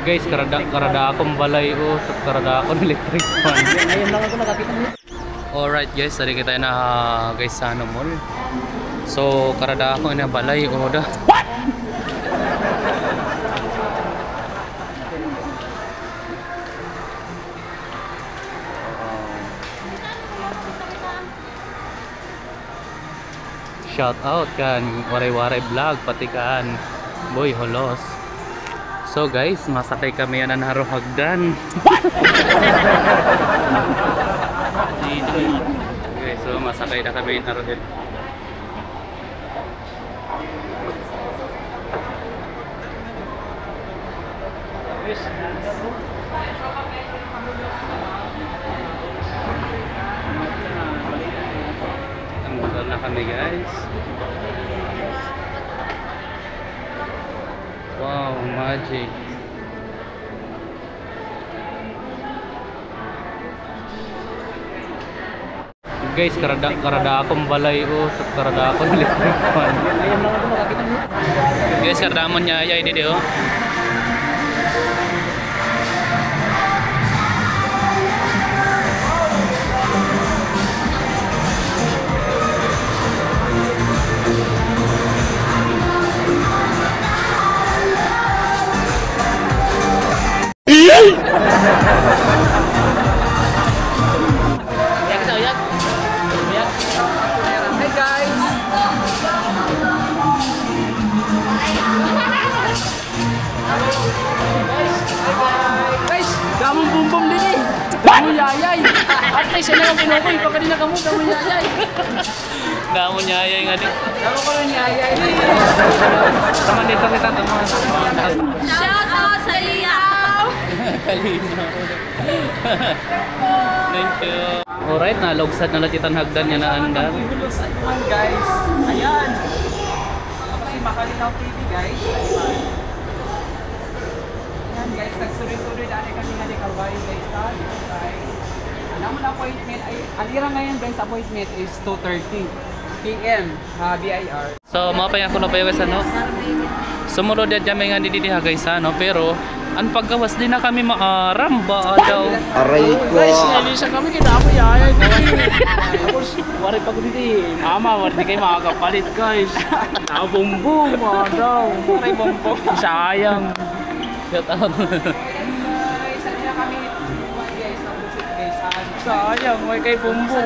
Guys, karada akong balay o karada akong electric fan. Ayun lang ako nakakita mo. Alright guys, tadi kita na guys sa ano mall. So karada ako na balay o da. What? Shout out kan waray-waray vlog pati kan Boy Holos. So guys, masakay kami yan na hagdan. Okay, so masakay na kami na rin. Ang na kami guys. Wow, magic. Guys, karada akong balay o karada akong electric fan. Ayun lang ako nakakita mo. Guys, karada mo niya ay dito oh. Hey guys! Guys! Damong bumbum din eh! Damong yayay! At least yun lang ang pinukoy. Pag kanina ka mo, damong yayay! Damo niya ay nga din. Damong ko ng yayay! Taman dito kita taman. Shout out sa iyaw! Thank you. Alright, nalogsad na latitan hagdan niya na anda. Ayan guys! Ayan! Ako si Makalinaw TV guys. Ayan guys, nagsuri-suri dati kami nga ni Calvario guys. Alam mo na appointment ay, alira ngayon guys, appointment is 2:30 PM BIR. So, mapaya ko na pa yung guys ano. Sumunod yan kami nga didiha guys ano, pero ang paggawas din na kami maaram ba daw. Aray ko. Guys, nalisa kami kita ako yaya. Tapos, wari pag dito mama, wari kayo makakapalit guys. Nabumbong, daw. Wari bumbong. Sayang. Shout out. Guys, ano na kami? Guys, nabusit guys. Sayang, wari kayo bumbong.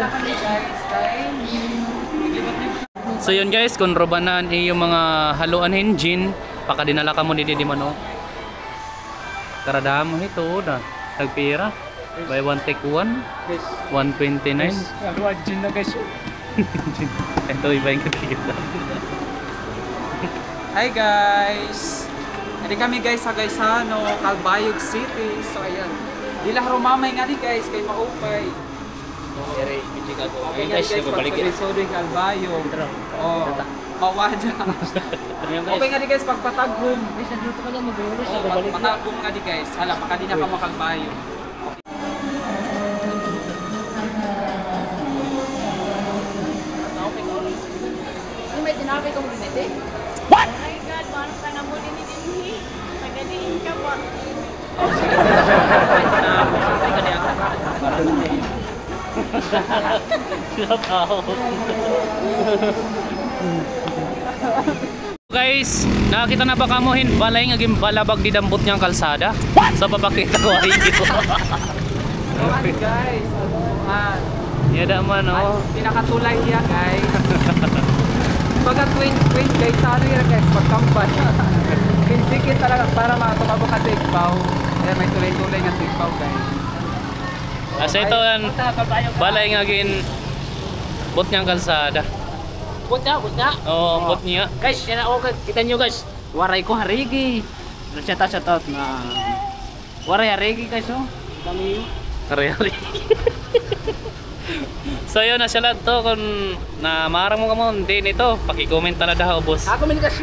So yun guys, kung robanan yung mga haluan engine, pakadinala ka mo di mano. Karadahan mo ito na tagpira. By one take one, Guys, 129. haluan gin na guys. Ito iba yung kita. Hi guys! Hindi kami guys sa Gaisano, Calbayog City. So ayan. Dilah rumamay nga ni guys kay maupay. Okay guys, pagpapalisodo yung Calbayog. Oh, mawada. Okay nga di guys, pagpataghom. Pagpataghom nga di guys. Hala, baka di na ka makalbayog. May tinabi kong binete? What? Oh my God, parang ka na mo din din. Pagaliin ka po. Guys, nakakita na ba kamuhin balay nga balabag di dambot niyang kalsada? Sa papakita ko ay ito. Hi guys! Yada man oh. Pinakatulay niya guys. Pagka twin guys, ano yun guys, pagkampan. Dikit talaga para makatumabo ka tigpaw. Kaya may tulay-tulay nga tigpaw guys. Asa ito yan, balay nga gin bot niyang kalsada. Bot na. Oo, bot niya. Guys, yan ako, kita nyo guys. Waray ko harigi. Shout out na. Waray harigi guys oh. Dami yun. Karyari. So yun na siya lang to. Kung na marang mo ka mo, hindi nito. Paki-comment na daw boss. Ako komunikasyon.